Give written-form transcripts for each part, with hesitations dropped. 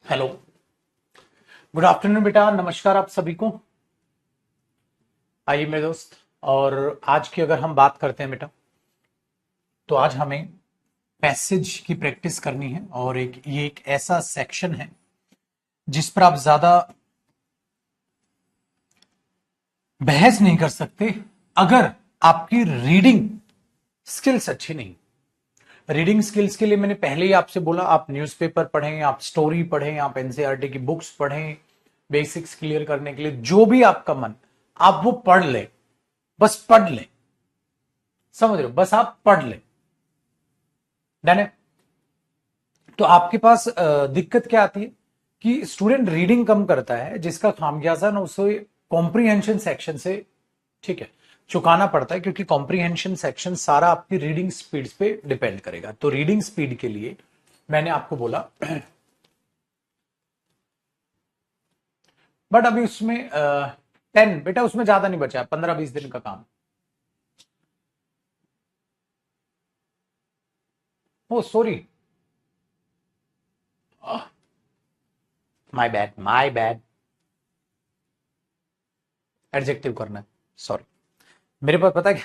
Hello, good afternoon बेटा। नमस्कार आप सभी को। आइए मेरे दोस्त, और आज की अगर हम बात करते हैं बेटा, तो आज हमें पैसेज की प्रैक्टिस करनी है। और ये एक ऐसा सेक्शन है जिस पर आप ज्यादा बहस नहीं कर सकते अगर आपकी रीडिंग स्किल्स अच्छी नहीं। रीडिंग स्किल्स के लिए मैंने पहले ही आपसे बोला, आप न्यूज़पेपर पढ़ें, आप स्टोरी पढ़ें, आप एनसीईआरटी की बुक्स पढ़ें, बेसिक्स क्लियर करने के लिए जो भी आपका मन, आप वो पढ़ ले। बस पढ़ ले, समझ रहे हो? बस आप पढ़ ले। डन है। तो आपके पास दिक्कत क्या आती है कि स्टूडेंट रीडिंग कम करता है, जिसका खामियाजा ना उसे कॉम्प्रीहेंशन सेक्शन से, ठीक है, चुकाना पड़ता है, क्योंकि कॉम्प्रीहेंशन सेक्शन सारा आपकी रीडिंग स्पीड पे डिपेंड करेगा। तो रीडिंग स्पीड के लिए मैंने आपको बोला, बट अभी उसमें 10 बेटा, उसमें ज्यादा नहीं बचा है, 15-20 दिन का काम। Oh sorry, my bad my bad, adjective करना है, सॉरी। मेरे पास पता है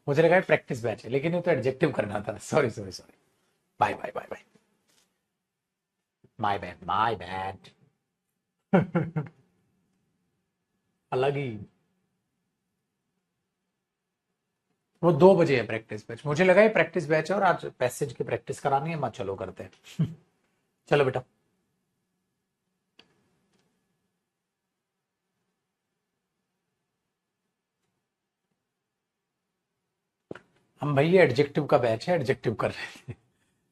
मुझे लगा प्रैक्टिस बैच है, लेकिन ये तो एडजेक्टिव करना था। Sorry sorry sorry, bye bye bye bye, my bad my bad. अलग ही। वो 2 बजे है प्रैक्टिस बैच, मुझे लगा ये प्रैक्टिस बैच है और आज पैसेज की प्रैक्टिस करानी है। मत, चलो करते हैं। चलो बेटा, हम भाई ये एडजेक्टिव का बैच है, एडजेक्टिव कर रहे थे।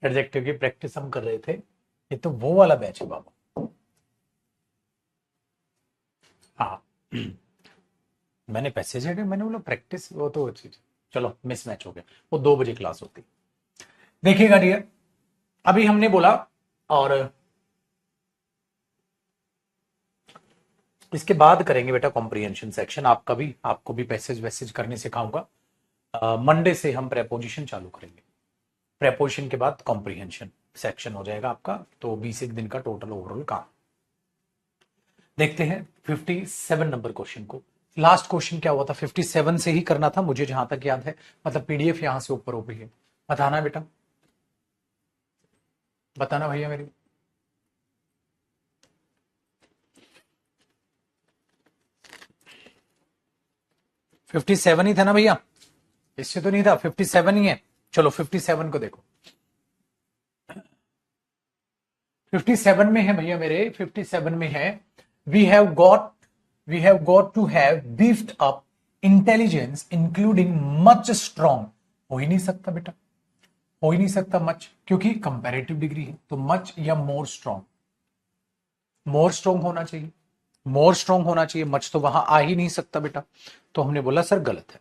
एडजेक्टिव की प्रैक्टिस हम कर रहे थे। ये तो वो वाला बैच है बाबा। हाँ, मैंने पैसेज है, मैंने बोला प्रैक्टिस, वो तो चीज। चलो मिस मैच हो गया। वो 2 बजे क्लास होती। देखिएगा डियर, अभी हमने बोला, और इसके बाद करेंगे बेटा कॉम्प्रिहेंशन सेक्शन। आपको भी पैसेज वैसेज करने सिखाऊंगा। मंडे से हम प्रेपोजिशन चालू करेंगे। प्रेपोजिशन के बाद कॉम्प्रिहेंशन सेक्शन हो जाएगा आपका। तो 20 दिन का टोटल ओवरऑल काम। देखते हैं 57 नंबर क्वेश्चन को। लास्ट क्वेश्चन क्या हुआ था? 57 से ही करना था मुझे जहां तक याद है, मतलब पीडीएफ यहां से ऊपर ऊपर है। बताना बेटा, बताना भैया मेरी। 57 ही था ना भैया? इससे तो नहीं था, 57 ही है। चलो 57 को देखो। 57 में है भैया मेरे, 57 में है, we have got we have got to have beefed up intelligence including much strong. हो ही नहीं सकता बेटा, हो ही नहीं सकता मच, क्योंकि कंपैरेटिव डिग्री है। तो मच या मोर स्ट्रॉन्ग, मोर स्ट्रॉन्ग होना चाहिए, मोर स्ट्रॉन्ग होना चाहिए। मच तो वहां आ ही नहीं सकता बेटा। तो हमने बोला सर गलत है।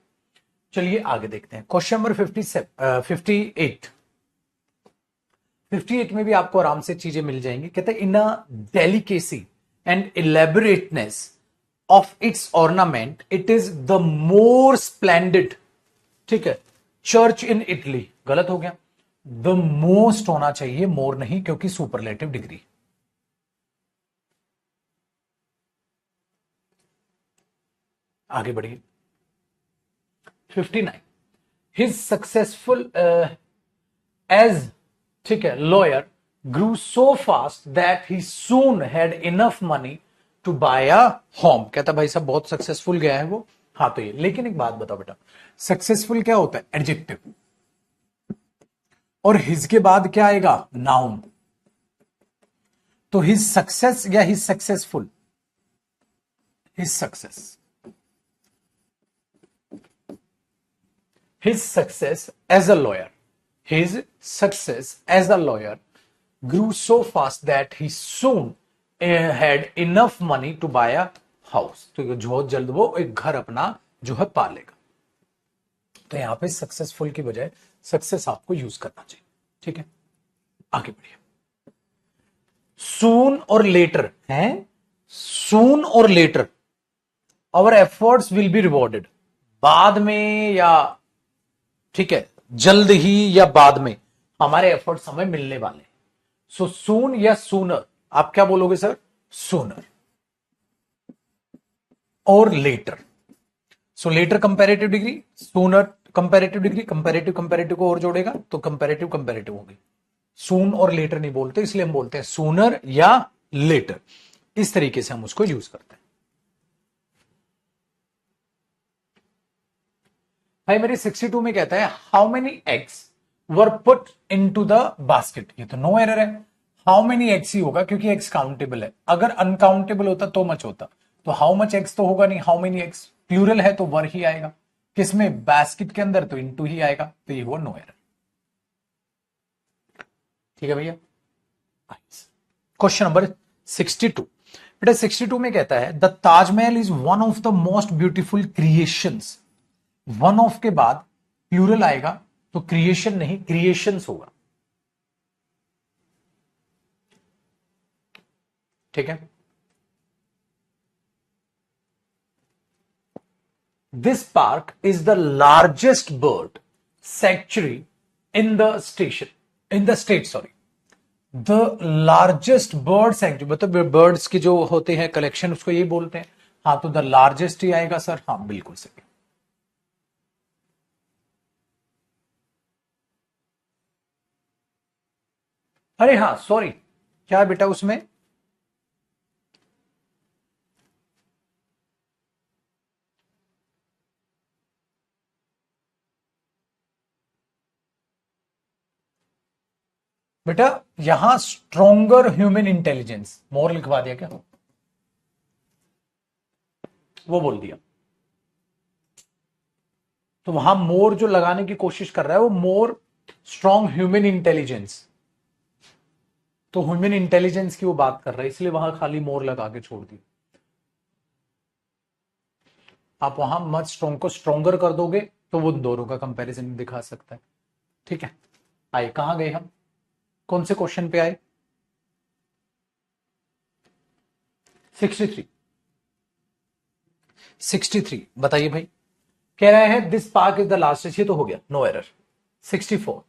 चलिए आगे देखते हैं क्वेश्चन नंबर 58। 58 में भी आपको आराम से चीजें मिल जाएंगी। कहते हैं in a delicacy and elaborateness of its ornament it is the more splendid, ठीक है, चर्च इन इटली। गलत हो गया, द मोस्ट होना चाहिए, मोर नहीं, क्योंकि सुपरलेटिव डिग्री। आगे बढ़िए। 59, हिज सक्सेसफुल एज, ठीक है, lawyer grew so fast that he soon had enough money to buy a home. कहता भाई साहब बहुत सक्सेसफुल गया है वो। हाँ तो ये, लेकिन एक बात बताओ बेटा, सक्सेसफुल क्या होता है? एडजेक्टिव। और हिज के बाद क्या आएगा? नाउन। तो हिज सक्सेस या his successful? His success, his success as a lawyer, his success as a lawyer grew so fast that he soon had enough money to buy a house। तो बहुत जल्द वो एक घर अपना जो है पा लेगा। तो यहां पे सक्सेसफुल की बजाय सक्सेस आपको यूज करना चाहिए, ठीक है। आगे बढ़िए। सून और लेटर है, सून और later our efforts will be rewarded. बाद में या, ठीक है, जल्द ही या बाद में हमारे एफर्ट्स हमें मिलने वाले। सो सून या सूनर, आप क्या बोलोगे सर? सूनर और later. So later comparative degree, sooner comparative degree, comparative comparative को और जोड़ेगा तो कंपैरेटिव कंपैरेटिव होगी। सून और लेटर नहीं बोलते, इसलिए हम बोलते हैं सूनर या लेटर। इस तरीके से हम उसको यूज करते हैं। भाई मेरे 62 में कहता है how many eggs were put into the basket. ये तो नो एरर है, हाउ मेनी एग्स ही होगा क्योंकि एग्स काउंटेबल है। अगर अनकाउंटेबल होता तो मच होता, तो हाउ मच एग्स तो होगा नहीं, हाउ मेनी एग्स प्लूरल है तो वर ही आएगा। किसमें? बास्केट के अंदर, तो इनटू ही आएगा, तो ये हुआ नो एरर। ठीक है भैया। Question number 62। बेटा 62 में कहता है the Taj Mahal is one of the most beautiful creations. One of के बाद प्लूरल आएगा तो क्रिएशन नहीं क्रिएशंस होगा। ठीक है। This park is the largest bird sanctuary in the state sorry, the largest bird sanctuary, मतलब बर्ड्स के जो होते हैं कलेक्शन उसको ये बोलते हैं। हाँ तो द लार्जेस्ट ही आएगा सर। हाँ बिल्कुल सही। अरे हाँ सॉरी, क्या बेटा उसमें? बेटा यहां स्ट्रोंगर ह्यूमन इंटेलिजेंस मोर लिखवा दिया क्या? वो बोल दिया, तो वहां मोर जो लगाने की कोशिश कर रहा है वो मोर स्ट्रॉन्ग ह्यूमन इंटेलिजेंस, तो ह्यूमन इंटेलिजेंस की वो बात कर रहा है, इसलिए वहां खाली मोर लगा के छोड़ दी। आप वहां मच स्ट्रॉन्ग को स्ट्रॉन्गर कर दोगे तो वो दोनों का कंपैरिजन दिखा सकता है। ठीक है। आइए कहां गए हम, कौन से क्वेश्चन पे आए? 63। 63 बताइए भाई। कह रहा है this park is the last, ये तो हो गया no error. 64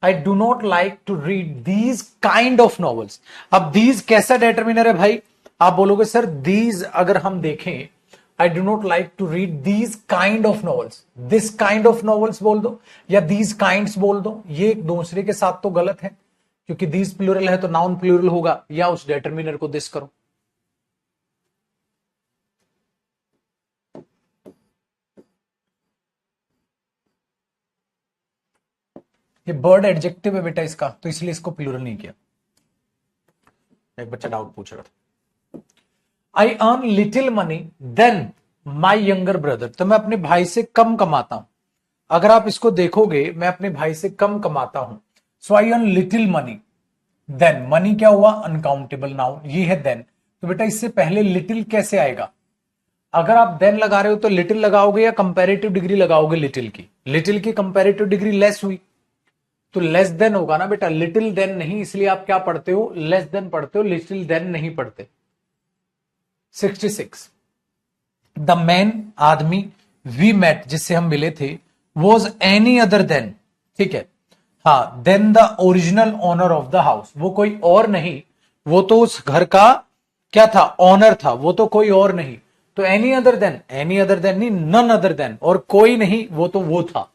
I do not like to read these kind of novels. अब दीज कैसा डिटर्मिनर है भाई? आप बोलोगे सर दीज अगर हम देखें, I do not like to read these kind of novels, this kind of novels बोल दो या दीज काइंड्स बोल दो, ये एक दूसरे के साथ तो गलत है क्योंकि दीज प्लूरल है तो नाउन प्लूरल होगा, या उस डिटर्मिनर को दिस करो। ये बर्ड एडजेक्टिव है बेटा इसका, तो इसलिए इसको प्लूरल नहीं किया। एक बच्चा डाउट पूछ रहा था। I earn little money than my younger brother, तो मैं अपने भाई से कम कमाता हूं। अगर आप इसको देखोगे, मैं अपने भाई से कम कमाता हूं, so I earn little money then. Money क्या हुआ? अनकाउंटेबल नाउन, ये है देन। तो बेटा इससे पहले लिटिल कैसे आएगा? अगर आप देन लगा रहे हो तो लिटिल लगाओगे या कंपैरेटिव डिग्री लगाओगे लिटिल की? लिटिल की कंपैरेटिव डिग्री लेस हुई तो लेस देन होगा ना बेटा, लिटिल देन नहीं। इसलिए आप क्या पढ़ते हो? लेस देन पढ़ते हो, लिटिल देन नहीं पढ़ते। 66 द मैन आदमी वी मेट जिससे हम मिले थे वॉज एनी अदर देन, ठीक है हाँ, then the original owner of the house, वो कोई और नहीं, वो तो उस घर का क्या था? ऑनर था, वो तो कोई और नहीं। तो एनी अदर देन नहीं, नन अदर देन, और कोई नहीं वो तो वो था।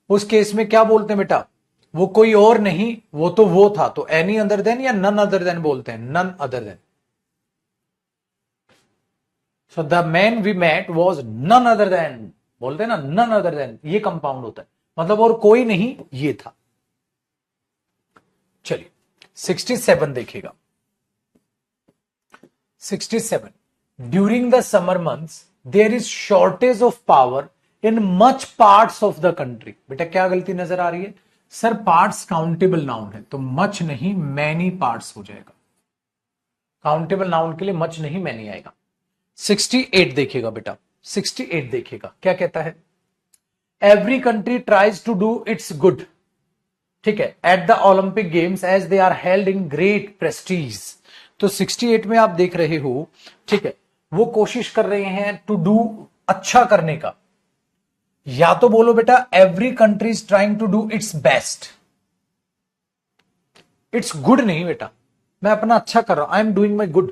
उस केस में क्या बोलते हैं बेटा? वो कोई और नहीं वो तो वो था, तो एनी अदर देन या नन अदर देन बोलते हैं, none other than. So the man we met was none other than, बोलते हैं ना नन अदर देन, ये कंपाउंड होता है, मतलब और कोई नहीं ये था। चलिए 67 देखिएगा। 67 during the summer months there is shortage of power in much parts of the country. बेटा क्या गलती नजर आ रही है? सर पार्ट्स काउंटेबल नाउन है तो मच नहीं मैनी पार्ट्स हो जाएगा। काउंटेबल नाउन के लिए मच नहीं मैनी आएगा। 68 देखिएगा बेटा, 68 देखिएगा क्या कहता है? Every country tries to do its good, ठीक है, at the Olympic games as they are held in great prestige. तो 68 में आप देख रहे हो, ठीक है, वो कोशिश कर रहे हैं टू डू, अच्छा करने का। या तो बोलो बेटा every country is trying to do its best, its good नहीं बेटा, मैं अपना अच्छा कर रहा हूं, I am doing my good,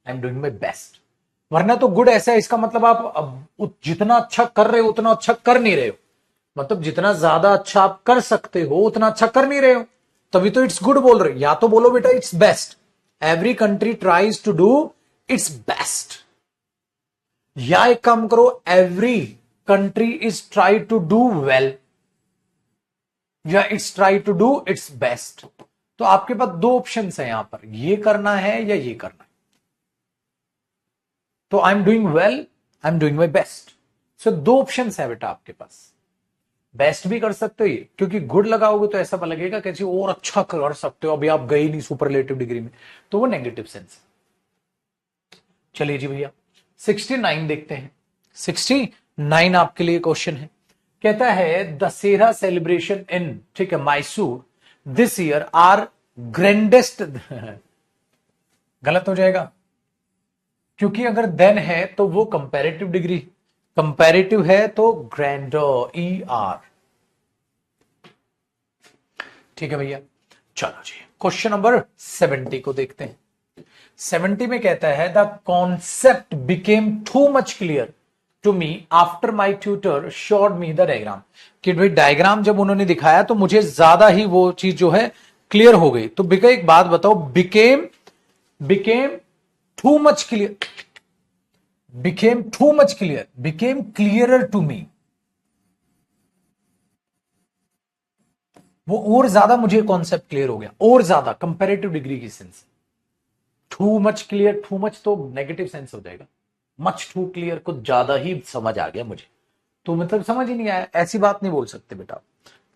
I am doing my best. वरना तो गुड ऐसा है, इसका मतलब आप जितना अच्छा कर रहे हो उतना अच्छा कर नहीं रहे हो, मतलब जितना ज्यादा अच्छा आप कर सकते हो उतना अच्छा कर नहीं रहे हो, तभी तो इट्स गुड बोल रहे हो। या तो बोलो बेटा its best, every country tries to do its best, या एक काम करो, every country is try to do well, या its try to do its best. तो आपके पास दो ऑप्शन है यहां पर, ये करना है या ये करना है। तो I am doing well, I am doing my best. So दो ऑप्शन है बेटा आपके पास, बेस्ट भी कर सकते हो ये, क्योंकि गुड लगाओगे तो ऐसा लगेगा कैसे और अच्छा कर सकते हो, अभी आप गए नहीं सुपरलेटिव डिग्री में, तो वो नेगेटिव सेंस है। चलिए जी भैया 69 देखते हैं। 69 आपके लिए क्वेश्चन है, कहता है दशहरा सेलिब्रेशन इन, ठीक है, Mysore this year are grandest गलत हो जाएगा, क्योंकि अगर देन है तो वो कंपैरेटिव डिग्री, कंपैरेटिव है तो ग्रैंडो ई आर। ठीक है भैया, चलो जी क्वेश्चन नंबर 70 को देखते हैं। 70 में कहता है the concept became too much clear to me after my tutor showed me the diagram, कि भाई डायग्राम जब उन्होंने दिखाया तो मुझे ज्यादा ही वो चीज जो है क्लियर हो गई। तो बिका एक बात बताओ, became became too much clear, became too much clear, became clearer to me, वो और ज्यादा मुझे कॉन्सेप्ट क्लियर हो गया, और ज्यादा कंपैरेटिव डिग्री की sense. To much clear, too much तो नेगेटिव सेंस हो जाएगा, मच टू क्लियर कुछ ज्यादा ही समझ आ गया मुझे, तो मतलब समझ ही नहीं आया, ऐसी बात नहीं बोल सकते बेटा।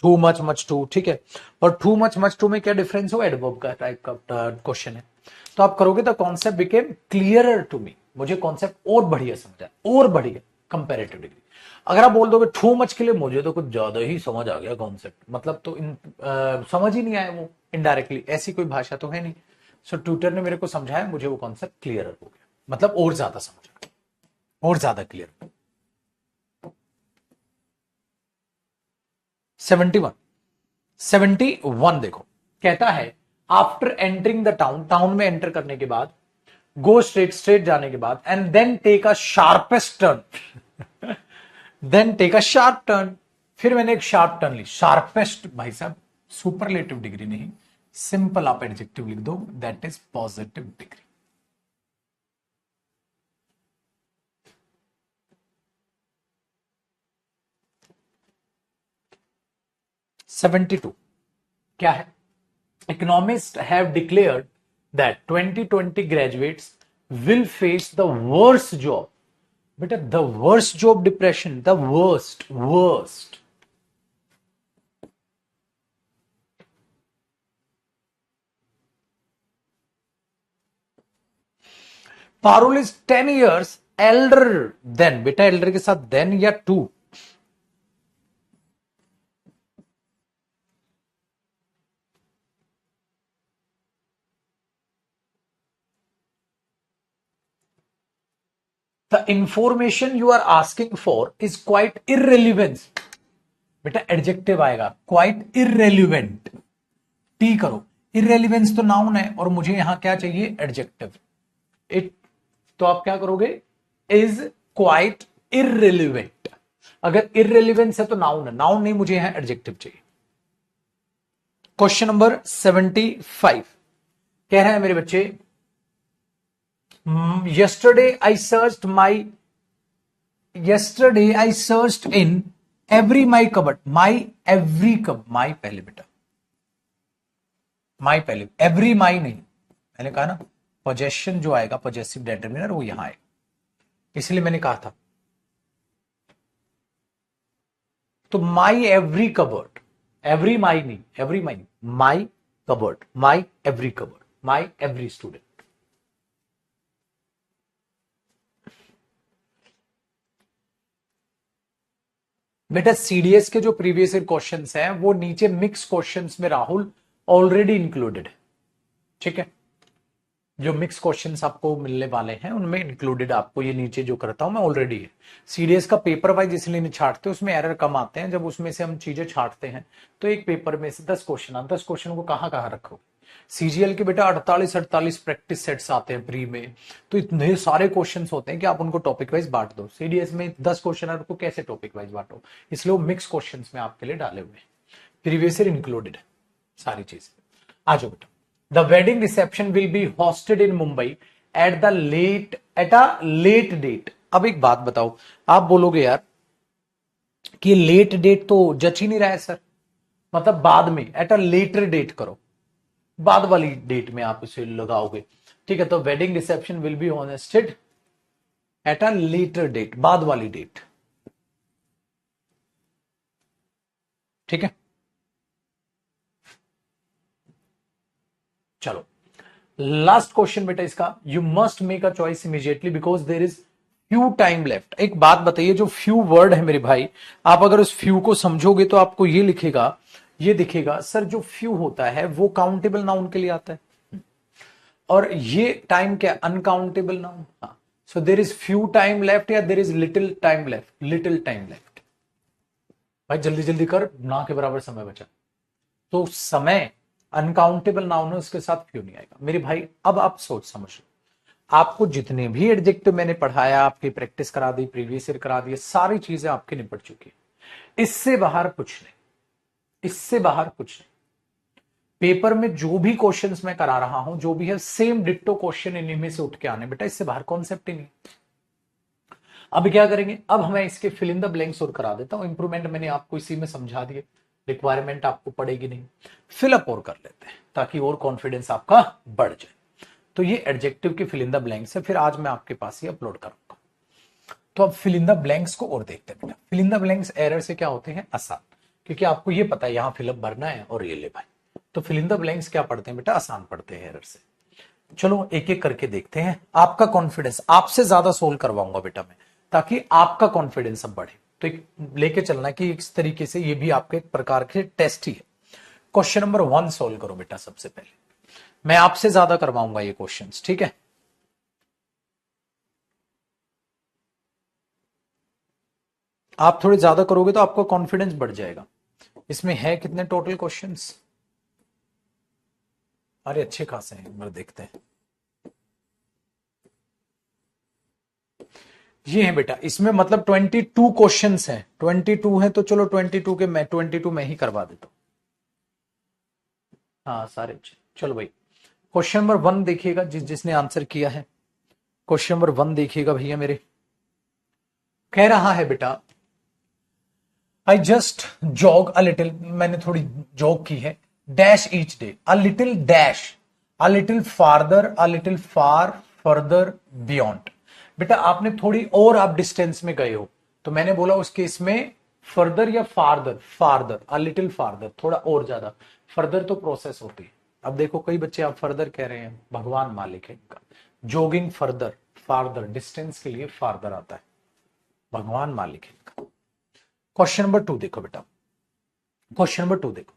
टू मच, मच टू, ठीक है। और टू मच मच टू में क्या डिफरेंस हो, एडवर्ब का टाइप का क्वेश्चन है। तो आप करोगे the concept became clearer to me, मुझे कॉन्सेप्ट और बढ़िया समझा, और बढ़िया कंपैरेटिव डिग्री। अगर आप बोल दोगे टू मच के लिए मुझे तो कुछ ज्यादा ही समझ आ गया कॉन्सेप्ट, मतलब तो समझ ही नहीं आया वो, इनडायरेक्टली, ऐसी कोई भाषा तो है नहीं। सो ट्यूटर ने मेरे को समझाया, मुझे वो कॉन्सेप्ट क्लियर हो गया, मतलब और ज्यादा समझ आ गया, और ज्यादा क्लियर। 71 71 देखो, कहता है after entering the town, town में एंटर करने के बाद, गो स्ट्रेट, स्ट्रेट जाने के बाद, and then take a sharpest turn, then take a sharp turn, फिर मैंने एक शार्प टर्न ली। शार्पेस्ट भाई साहब सुपरलेटिव डिग्री नहीं, सिंपल आप एडजेक्टिव लिख दो, that is positive degree. Seventy two क्या है, economist have declared that 2020 graduates will face the worst job, बेटा the worst job depression, the worst worst. Parul is 10 years elder than, बेटा elder के साथ देन या to, the information you are asking for is quite irrelevance, बेटा adjective आएगा, quite इररेलिवेंट, T करो, इररेलिवेंस तो noun है और मुझे यहां क्या चाहिए, एडजेक्टिव। इट, तो आप क्या करोगे, इज क्वाइट इररेलिवेंट, अगर इररेलिवेंस है तो नाउन है, नाउन नहीं, मुझे यहां एडजेक्टिव चाहिए। क्वेश्चन नंबर 75 कह रहे हैं मेरे बच्चे, yesterday I searched in every my cupboard, my every cupboard, my पहले बेटा, my पहले, every my नहीं, मैंने कहा ना पोजेशन जो आएगा, पोजेसिव डिटरमिनर वो यहां आएगा, इसलिए मैंने कहा था। तो माई एवरी कबर्ड, एवरी माई नहीं, every my, my cupboard, my every cupboard, my every student. बेटा सीडीएस के जो प्रीवियस ईयर क्वेश्चंस हैं वो नीचे मिक्स क्वेश्चंस में राहुल ऑलरेडी इंक्लूडेड है, ठीक है, जो मिक्स क्वेश्चंस आपको मिलने वाले हैं उनमें इंक्लूडेड, आपको ये नीचे जो करता हूं मैं ऑलरेडी है। सीडीएस का पेपर वाइज इसलिए नहीं छाटते, उसमें एरर कम आते हैं, जब उसमें से हम चीजें छाटते हैं तो एक पेपर में से 10 क्वेश्चन, 10 क्वेश्चन को कहां कहां रखो, सीजीएल के बेटा 48 प्रैक्टिस सेट्स आते हैं प्री में, तो इतने सारे क्वेश्चंस होते हैं कि आप उनको टॉपिक वाइज बांट दो। सीडीएस में 10 क्वेश्चन है, उनको कैसे टॉपिक वाइज बांटो, इसलिए वो मिक्स क्वेश्चंस में आपके लिए डाले हुए हैं, प्रीवियस ईयर इंक्लूडेड सारी चीज। आ जाओ बेटा। The wedding reception will be hosted in Mumbai at a late date. अब एक बात बताओ, आप बोलोगे यार कि लेट डेट तो जच ही नहीं रहा है सर, मतलब बाद में, एट अ लेटर डेट करो, बाद वाली डेट में आप इसे लगाओगे। ठीक है, तो wedding reception will be hosted at a later date, बाद वाली डेट। ठीक है, चलो लास्ट क्वेश्चन बेटा इसका, you must make a choice immediately because there is few time left. एक बात बताइए, जो फ्यू वर्ड है मेरे भाई, आप अगर उस फ्यू को समझोगे तो आपको ये लिखेगा, ये दिखेगा सर जो फ्यू होता है वो काउंटेबल नाउन के लिए आता है, और ये टाइम क्या, अनकाउंटेबल नाउन। हाँ, so there is few time left या there is little time left, little time left. भाई जल्दी जल्दी कर, ना के बराबर समय बचा, तो समय अनकाउंटेबल नाउन है, उसके साथ फ्यू नहीं आएगा मेरे भाई। अब आप सोच समझ लो, आपको जितने भी एडजेक्टिव मैंने पढ़ाया, आपकी प्रैक्टिस करा दी, प्रीवियस ईयर करा दी, सारी चीजें आपकी निपट चुकी है, इससे बाहर कुछ नहीं, इससे बाहर कुछ नहीं। पेपर में जो भी क्वेश्चंस मैं करा रहा हूं, जो भी है सेम डिट्टो क्वेश्चन इन्हीं में से उठ के आने बेटा, इससे बाहर कॉन्सेप्ट ही नहीं। अब क्या करेंगे, अब हमें इसके फिल इन द ब्लैंक्स और करा देता हूं, इंप्रूवमेंट मैंने आपको इसी में समझा दिए, रिक्वायरमेंट आपको पड़ेगी नहीं, फिलअप और कर लेते हैं ताकि और कॉन्फिडेंस आपका बढ़ जाए। तो ये एडजेक्टिव के फिल इन द ब्लैंक्स है, फिर आज मैं आपके पास ही अपलोड करूंगा। तो अब फिल इन द ब्लैंक्स को और देखते हैं बेटा। Fill in the blanks error से क्या होते हैं, आसान, क्योंकि आपको ये पता है यहां फिलअप भरना है और ये ले भाई, तो फिल इन द ब्लैंक्स क्या पढ़ते हैं बेटा, आसान पढ़ते हैं एरर से। चलो एक एक करके देखते हैं, आपका कॉन्फिडेंस आपसे ज्यादा सोल्व करवाऊंगा बेटा मैं, ताकि आपका कॉन्फिडेंस अब बढ़े। तो एक लेके चलना कि इस तरीके से ये भी आपके एक प्रकार के टेस्ट ही है। क्वेश्चन नंबर 1 सोल्व करो बेटा, सबसे पहले मैं आपसे ज्यादा करवाऊंगा ये क्वेश्चंस, ठीक है। आप थोड़े ज्यादा करोगे तो आपका कॉन्फिडेंस बढ़ जाएगा। इसमें है कितने टोटल क्वेश्चंस, अरे अच्छे खासे हैं, एक बार देखते हैं। ये है बेटा, इसमें मतलब 22 क्वेश्चंस हैं, 22 है तो चलो 22 के मैं 22 में ही करवा देता हूं। हाँ सारे अच्छे। चलो भाई, क्वेश्चन नंबर 1 देखिएगा, जिसने आंसर किया है, क्वेश्चन नंबर 1 देखिएगा भैया मेरे। कह रहा है बेटा, I just jog a little, मैंने थोड़ी जॉग की है, dash each day, a little dash, a little farther, a little far, further, beyond. बेटा आपने थोड़ी और आप डिस्टेंस में गए हो, तो मैंने बोला उस केस में फर्दर या farther, farther, a little farther, थोड़ा और ज्यादा, फर्दर तो प्रोसेस होती है। अब देखो कई बच्चे आप फर्दर कह रहे हैं, भगवान मालिक है इनका, जोगिंग फर्दर, फार्दर डिस्टेंस के लिए फार्दर आता है, भगवान मालिक है इनका। क्वेश्चन नंबर 2 देखो बेटा, क्वेश्चन नंबर 2 देखो,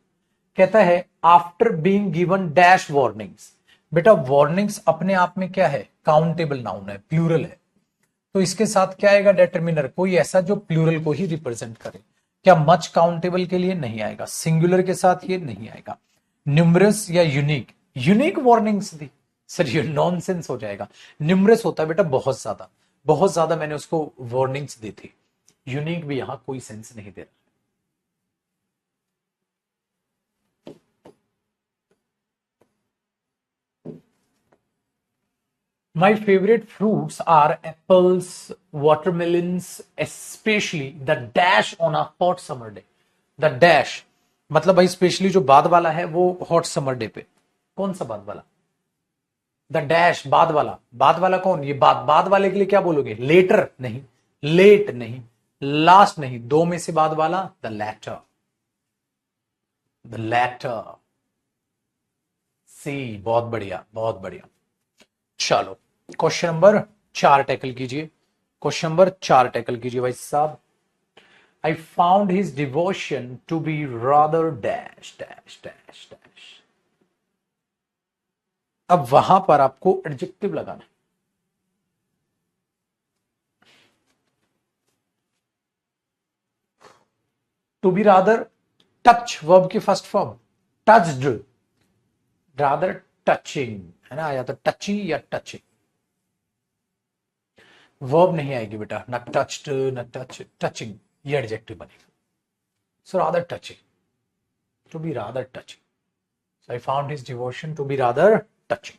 कहता है after being given dash warnings. बेटा वार्निंग्स अपने आप में क्या है, काउंटेबल नाउन है, प्लूरल है, तो इसके साथ क्या आएगा, डिटरमिनर, कोई ऐसा जो प्लूरल को ही रिप्रेजेंट करे। क्या मच काउंटेबल के लिए नहीं आएगा, सिंगुलर के साथ ये नहीं आएगा, न्यूमरस या यूनिक, यूनिक वार्निंग्स दी, सर ये नॉनसेंस हो जाएगा। न्यूमरस होता है बेटा बहुत ज्यादा, बहुत ज्यादा मैंने उसको वार्निंग्स दी थी, यूनिक भी यहां कोई सेंस नहीं दे रहा। My favorite fruits are apples, watermelons, especially the dash on a hot summer day. The dash मतलब भाई स्पेशली जो बाद वाला है वो हॉट समर डे पे, कौन सा बाद वाला, द डैश बाद वाला, बाद वाला कौन, ये बाद वाले के लिए क्या बोलोगे, लेटर नहीं, लेट नहीं, लास्ट नहीं, दो में से बाद वाला, the latter, the latter, C, बहुत बढ़िया बहुत बढ़िया। चलो क्वेश्चन नंबर 4 टैकल कीजिए, क्वेश्चन नंबर 4 टैकल कीजिए भाई साहब। I found his devotion to be rather dash dash dash dash. अब वहां पर आपको एडजेक्टिव लगाना, to be rather, touch verb की first form, touched, rather touching, है ना, या तो टची या टचिंग। वर्ब नहीं आएगी बेटा, न टच्ड न टचिंग, ये एडजेक्टिव बनेगा। So rather touching, to be rather touching. So I found his devotion to be rather touching.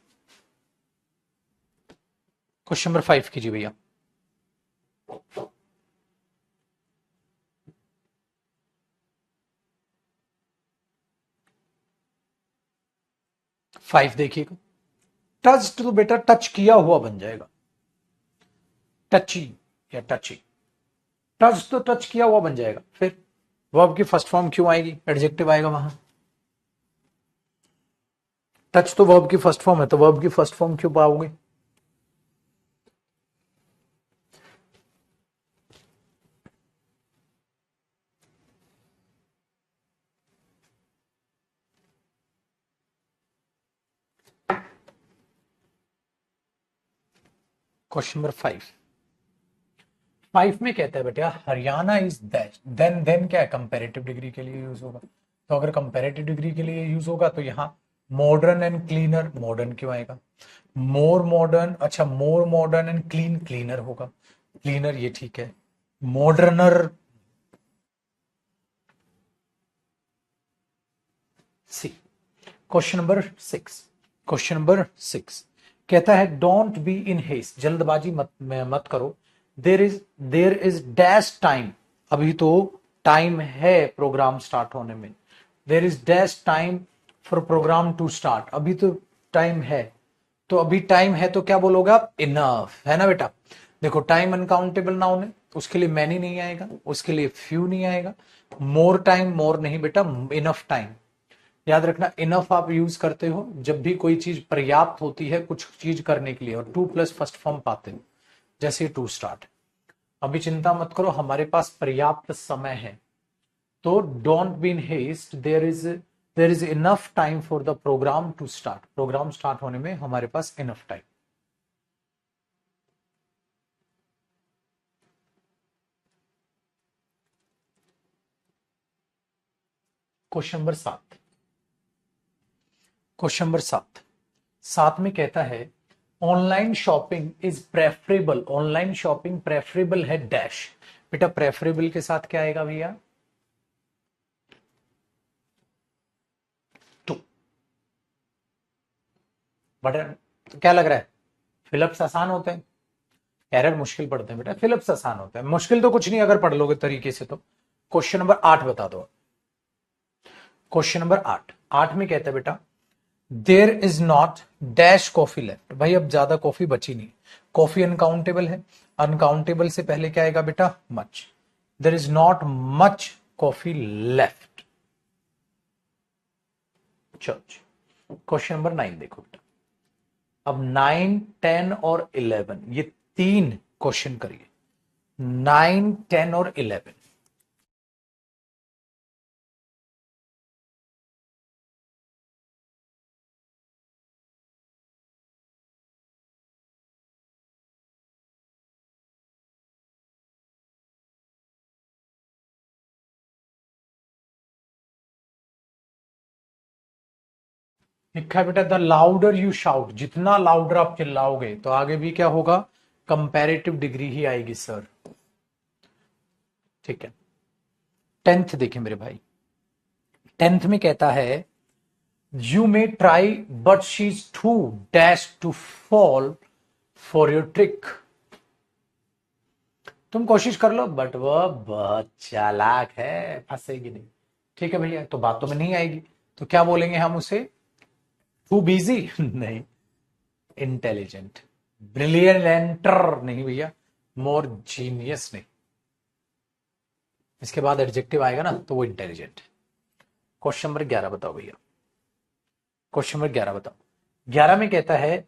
Question number 5 कीजिए भैया। फाइव देखिएगा। टच तो बेटा टच किया हुआ बन जाएगा, टची या टची। टच तो टच किया हुआ बन जाएगा, फिर वर्ब की फर्स्ट फॉर्म क्यों आएगी, एडजेक्टिव आएगा वहां। टच तो वर्ब की फर्स्ट फॉर्म है, तो वर्ब की फर्स्ट फॉर्म क्यों पाओगे। क्वेश्चन नंबर 5 में कहता है बेटा हरियाणा इज दैट, देन क्या है, कंपैरेटिव डिग्री के लिए यूज होगा। तो अगर कंपैरेटिव डिग्री के लिए यूज होगा तो यहाँ मॉडर्न एंड क्लीनर, मॉडर्न क्यों आएगा, मोर मॉडर्न, अच्छा मोर मॉडर्न एंड क्लीन, क्लीनर होगा, क्लीनर ये ठीक है, मॉडर्नर। सी। क्वेश्चन नंबर 6, क्वेश्चन नंबर 6 कहता है डोंट बी इन हेस्ट, जल्दबाजी मत करो। देर इज डैश टाइम, अभी तो टाइम है प्रोग्राम स्टार्ट होने में। There is dash time for programme to start, अभी तो टाइम है। तो अभी टाइम है तो क्या बोलोगे आप, इनफ, है ना बेटा। देखो टाइम अनकाउंटेबल नाउन है, उसके लिए मैनी नहीं आएगा, उसके लिए फ्यू नहीं आएगा। मोर टाइम, मोर नहीं बेटा, इनफ टाइम। याद रखना इनफ आप यूज करते हो जब भी कोई चीज पर्याप्त होती है कुछ चीज करने के लिए, और टू प्लस फर्स्ट फॉर्म पाते हो, जैसे टू स्टार्ट। अभी चिंता मत करो, हमारे पास पर्याप्त समय है। तो don't be in haste, there is enough time for the programme to start, programme start होने में हमारे पास enough time. Question number 7, question number 7 में कहता है online shopping is preferable, online shopping preferable है डैश। बेटा प्रेफरेबल के साथ क्या आएगा भैया, टू। बट तो क्या लग रहा है, फिलिप्स आसान होते हैं, एरर मुश्किल पड़ते हैं बेटा, फिलिप्स आसान होते हैं, मुश्किल तो कुछ नहीं अगर पढ़ लोगे तरीके से तो। क्वेश्चन नंबर 8 बता दो। क्वेश्चन नंबर 8 में कहता है बेटा there is not dash coffee left, भाई अब ज्यादा कॉफी बची नहीं, कॉफी अनकाउंटेबल है, अनकाउंटेबल से पहले क्या आएगा बेटा, much. There is not much coffee left church. Question number 9 देखो बेटा, अब 9, 10 और 11 ये तीन क्वेश्चन करिए, 9, 10 और 11। लिखा है बेटा द लाउडर यू शाउट, जितना लाउडर आप चिल्लाओगे तो आगे भी क्या होगा, कंपैरेटिव डिग्री ही आएगी सर। ठीक है, 10th देखिए मेरे भाई, 10th में कहता है you may try but she is too dash to fall for your trick, तुम कोशिश कर लो बट वह बहुत चालाक है, फंसेगी नहीं। ठीक है भैया, तो बातों में नहीं आएगी, तो क्या बोलेंगे हम उसे, टू बिजी नहीं, इंटेलिजेंट, ब्रिलियंटर नहीं भैया, मोर जीनियस नहीं। इसके बाद एडजेक्टिव आएगा ना तो वो इंटेलिजेंट। क्वेश्चन नंबर 11 बताओ भैया, क्वेश्चन नंबर 11 बताओ। 11 में कहता है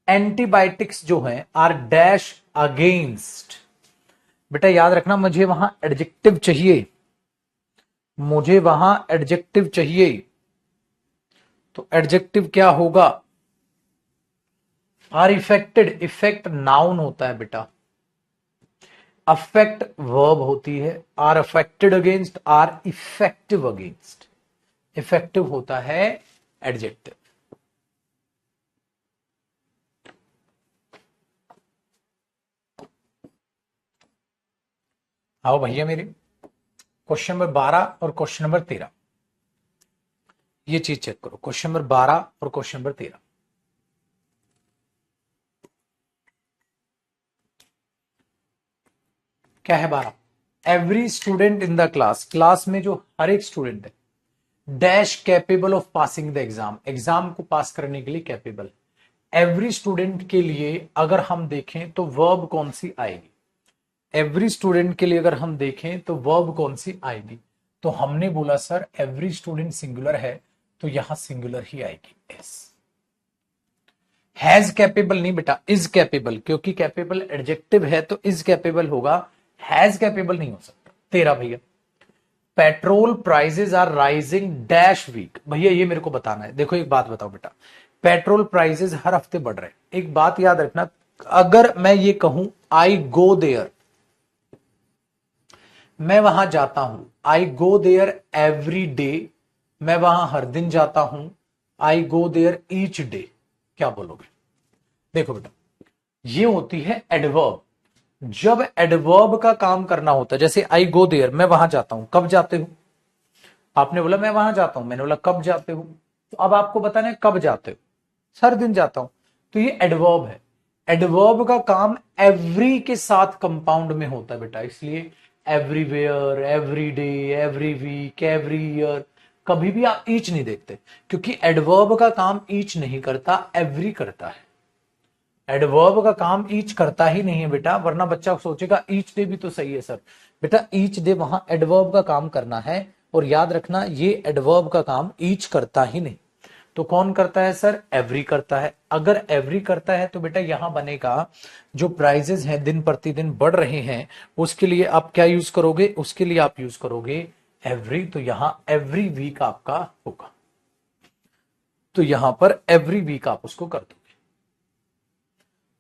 एंटीबायोटिक्स जो है आर डैश अगेंस्ट, बेटा याद रखना मुझे वहां एडजेक्टिव चाहिए, मुझे वहां एडजेक्टिव चाहिए, तो एडजेक्टिव क्या होगा, आर इफेक्टेड, इफेक्ट नाउन होता है बेटा, अफेक्ट वर्ब होती है, are affected against, are effective against, effective होता है एडजेक्टिव। आओ भैया मेरे, क्वेश्चन नंबर 12 और क्वेश्चन नंबर 13, ये चीज चेक करो। क्वेश्चन नंबर 12 और क्वेश्चन नंबर 13, क्या है 12? Every student in the class, class में जो हर एक स्टूडेंट है, dash capable of passing the exam, exam को पास करने के लिए कैपेबल। एवरी स्टूडेंट के लिए अगर हम देखें तो वर्ब कौन सी आएगी? एवरी स्टूडेंट के लिए अगर हम देखें तो वर्ब कौन सी आएगी? तो हमने बोला सर एवरी स्टूडेंट सिंगुलर है, तो यहां सिंगुलर ही आएगी, एस। हैज कैपेबल नहीं बेटा, इज कैपेबल, क्योंकि कैपेबल एडजेक्टिव है तो इज कैपेबल होगा, हैज कैपेबल नहीं हो सकता। तेरा भैया, petrol prices are rising dash week, भैया ये मेरे को बताना है। देखो एक बात बताओ बेटा, पेट्रोल प्राइसेस हर हफ्ते बढ़ रहे हैं। एक बात याद रखना, अगर मैं ये कहूं आई गो देयर, मैं वहां जाता हूं, आई गो देयर एवरी डे, मैं वहां हर दिन जाता हूं, आई गो देयर ईच डे, क्या बोलोगे? देखो बेटा, ये होती है एडवर्ब। जब एडवर्ब का काम करना होता है, जैसे आई गो देयर, मैं वहां जाता हूं, कब जाते हो? आपने बोला मैं वहां जाता हूं, मैंने बोला कब जाते हो? तो अब आपको बताना है कब जाते हो। हर दिन जाता हूं, तो ये एडवर्ब है। एडवर्ब का काम एवरी के साथ कंपाउंड में होता है बेटा, इसलिए everywhere, every day, every week, every year, कभी भी आप ईच नहीं देखते, क्योंकि एडवर्ब का काम ईच नहीं करता, एवरी करता है। एडवर्ब का काम ईच करता ही नहीं है बेटा, वरना बच्चा सोचेगा ईच डे भी तो सही है सर। बेटा ईच डे वहां एडवर्ब का काम करना है, और याद रखना ये एडवर्ब का काम ईच करता ही नहीं। तो कौन करता है सर? एवरी करता है। अगर एवरी करता है तो बेटा यहां बनेगा जो प्राइजेस हैं दिन प्रतिदिन बढ़ रहे हैं, उसके लिए आप क्या यूज करोगे? उसके लिए आप यूज करोगे एवरी, तो यहां एवरी वीक आपका होगा, तो यहां पर एवरी वीक आप उसको कर दो।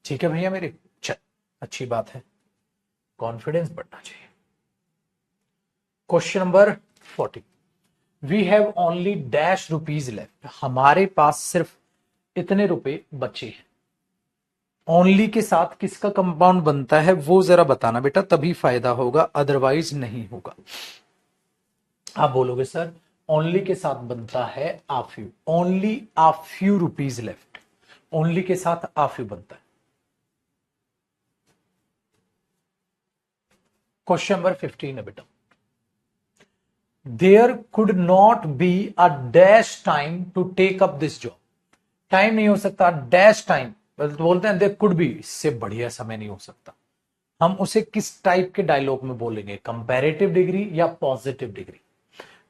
ठीक है भैया मेरे, चल अच्छी बात है, कॉन्फिडेंस बढ़ना चाहिए। Question number 40, we have only dash rupees left, हमारे पास सिर्फ इतने रुपए बचे हैं। ओनली के साथ किसका कंपाउंड बनता है वो जरा बताना बेटा, तभी फायदा होगा, अदरवाइज नहीं होगा। आप बोलोगे सर ओनली के साथ बनता है a few, only a few rupees left, only के साथ आफ्यू बनता है। क्वेश्चन नंबर 15 है बेटा, there could not be a dash time to take up this job, time नहीं हो सकता, डैश टाइम बोलते हैं, देयर कुड बी, इससे बढ़िया समय नहीं हो सकता। हम उसे किस टाइप के डायलॉग में बोलेंगे? कंपैरेटिव डिग्री या पॉजिटिव डिग्री?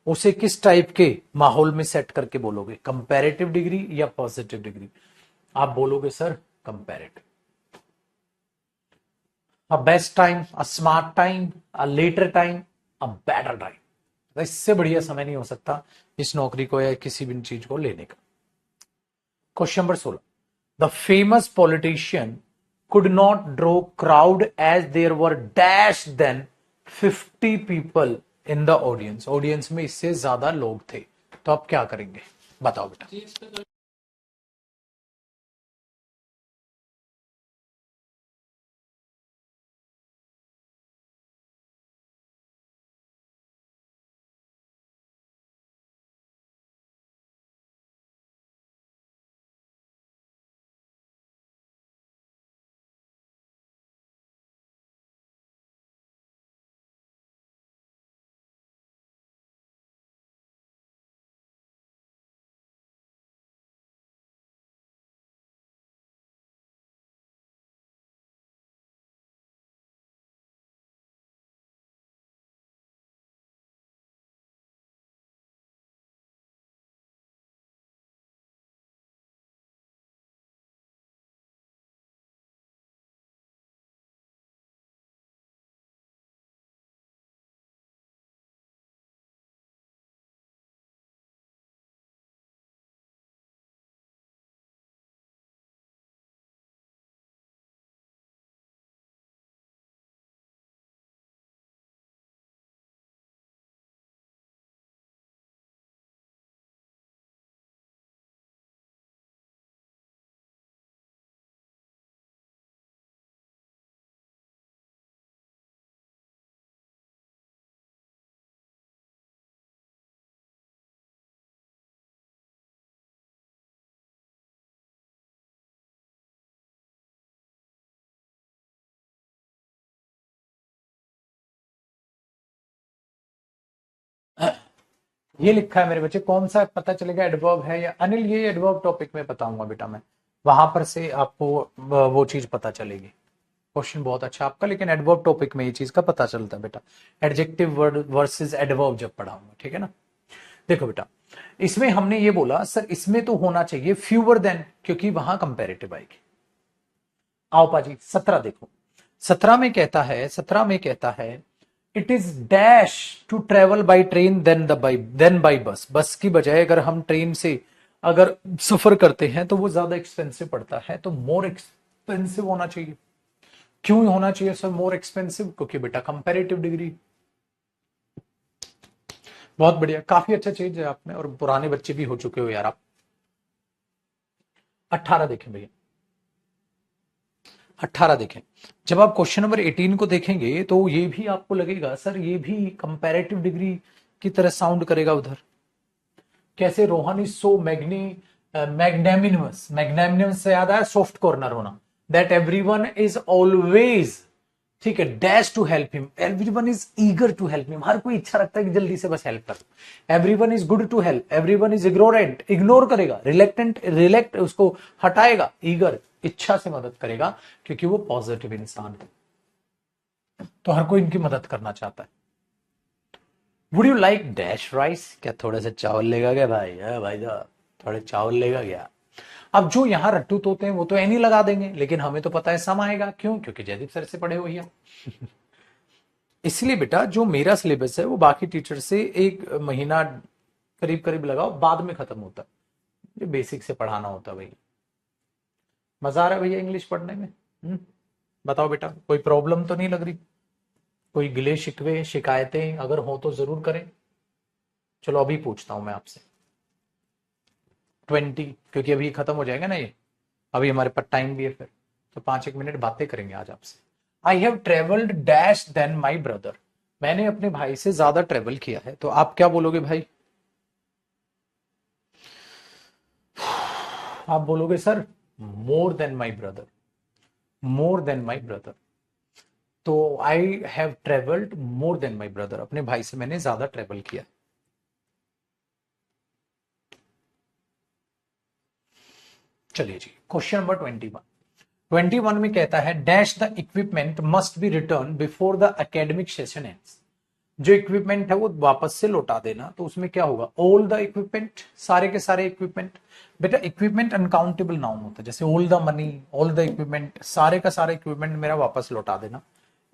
उसे किस टाइप के माहौल में सेट करके बोलोगे? कंपैरेटिव डिग्री या पॉजिटिव डिग्री? आप बोलोगे sir comparative. A best time, a smart time, a later time, a better time, इससे बढ़िया समय नहीं हो सकता इस नौकरी को या किसी भी चीज को लेने का। Question number 16, the famous politician could not draw crowd as there were dash then 50 people in the audience, audience में इससे ज्यादा लोग थे, तो आप क्या करेंगे बताओ बेटा। ये लिखा है मेरे बच्चे, कौन सा पता चलेगा एडवर्ब है या अनिल, ये एडवर्ब टॉपिक में बताऊंगा बेटा मैं, वहां पर से आपको वो चीज पता चलेगी। क्वेश्चन बहुत अच्छा आपका, लेकिन एडवर्ब टॉपिक में ये चीज का पता चलता है बेटा, एडजेक्टिव वर्ड वर्सेस एडवर्ब जब पढ़ाऊंगा, ठीक है ना। देखो बेटा, इसमें हमने ये बोला सर इसमें तो होना चाहिए फ्यूअर देन, क्योंकि वहां कंपेरेटिव आएगी। आओ पाजी 17 देखो, 17 में कहता है, 17 में कहता है it is dash to travel by train than by bus. Bus की बजाय अगर हम ट्रेन से अगर सफर करते हैं तो वो ज्यादा एक्सपेंसिव पड़ता है, तो मोर एक्सपेंसिव होना चाहिए। क्यों होना चाहिए सर मोर एक्सपेंसिव? क्योंकि बेटा कंपैरेटिव डिग्री। बहुत बढ़िया, काफी अच्छा चीज है आपने, और पुराने बच्चे भी हो चुके हो यार आप। 18 देखें भैया, 18 देखें। जब आप क्वेश्चन नंबर 18 को देखेंगे तो ये भी आपको लगेगा सर ये भी कंपैरेटिव डिग्री की तरह साउंड करेगा उधर। कैसे? रोहन इज सो मैग्नेमिनस, मैग्नेमिनस से याद आया सॉफ्ट कॉर्नर होना, दैट एवरीवन इज ऑलवेज, ठीक है, dash to help him, everyone is eager to help him, हर कोई इच्छा रखता है कि जल्दी से बस हेल्प कर। Everyone is good to help, everyone is ignorant, ignore करेगा, रिलेक्टेंट रिलेक्ट उसको हटाएगा, ईगर इच्छा से मदद करेगा, क्योंकि वो पॉजिटिव इंसान है, तो हर कोई इनकी मदद करना चाहता है। Would you like dash rice? क्या थोड़ा सा चावल लेगा क्या भाई? भाई साहब थोड़े चावल लेगा क्या? अब जो यहाँ रट्टू तोते हैं वो तो एनी लगा देंगे, लेकिन हमें तो पता है सम आएगा। क्यों? क्योंकि जयदीप सर से पढ़े हुए हैं। इसलिए बेटा जो मेरा सिलेबस है वो बाकी टीचर से एक महीना करीब करीब लगाओ, बाद में खत्म होता है, जो बेसिक से पढ़ाना होता है भैया। मजा आ रहा है भैया इंग्लिश पढ़ने में? बताओ बेटा, कोई प्रॉब्लम तो नहीं लग रही? कोई गिले शिकवे शिकायतें अगर हो तो जरूर करें। चलो अभी पूछता हूं मैं आपसे 20, क्योंकि अभी खत्म हो जाएगा ना ये, अभी हमारे पास टाइम भी है, फिर तो 5-1 मिनट बातें करेंगे आज आपसे। I have travelled dash than my brother, मैंने अपने भाई से ज्यादा ट्रेवल किया है, तो आप क्या बोलोगे भाई? आप बोलोगे sir more than my brother, more than my brother. तो I have travelled more than my brother, अपने भाई से मैंने ज्यादा ट्रेवल किया। चलिए जी, क्वेश्चन नंबर 21 में कहता है dash the equipment must be return before the academic session ends. जो इक्विपमेंट है वो वापस से लौटा देना, तो उसमें क्या होगा? ऑल द इक्विपमेंट, सारे के सारे इक्विपमेंट। बेटा इक्विपमेंट अनकाउंटेबल नाउन होता है, जैसे all the money, all the equipment, सारे का सारा इक्विपमेंट मेरा वापस लौटा देना।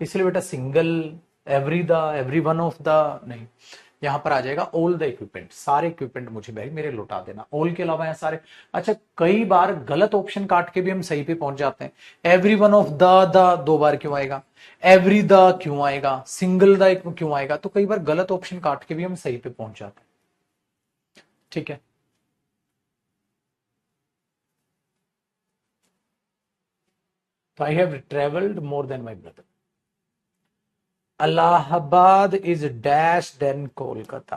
इसलिए बेटा single, every the, every one of the नहीं, यहां पर आ जाएगा ऑल द इक्विपमेंट, सारे इक्विपमेंट मुझे भाई मेरे लौटा देना। ऑल के अलावा यहाँ सारे। अच्छा कई बार गलत ऑप्शन काट के भी हम सही पे पहुंच जाते हैं। एवरी वन ऑफ द 2 बार क्यों आएगा? एवरी द क्यों आएगा? सिंगल द क्यों आएगा? तो कई बार गलत ऑप्शन काट के भी हम सही पे पहुंच जाते हैं, ठीक है। तो I have travelled more than my brother. Allahabad is dash than Kolkata.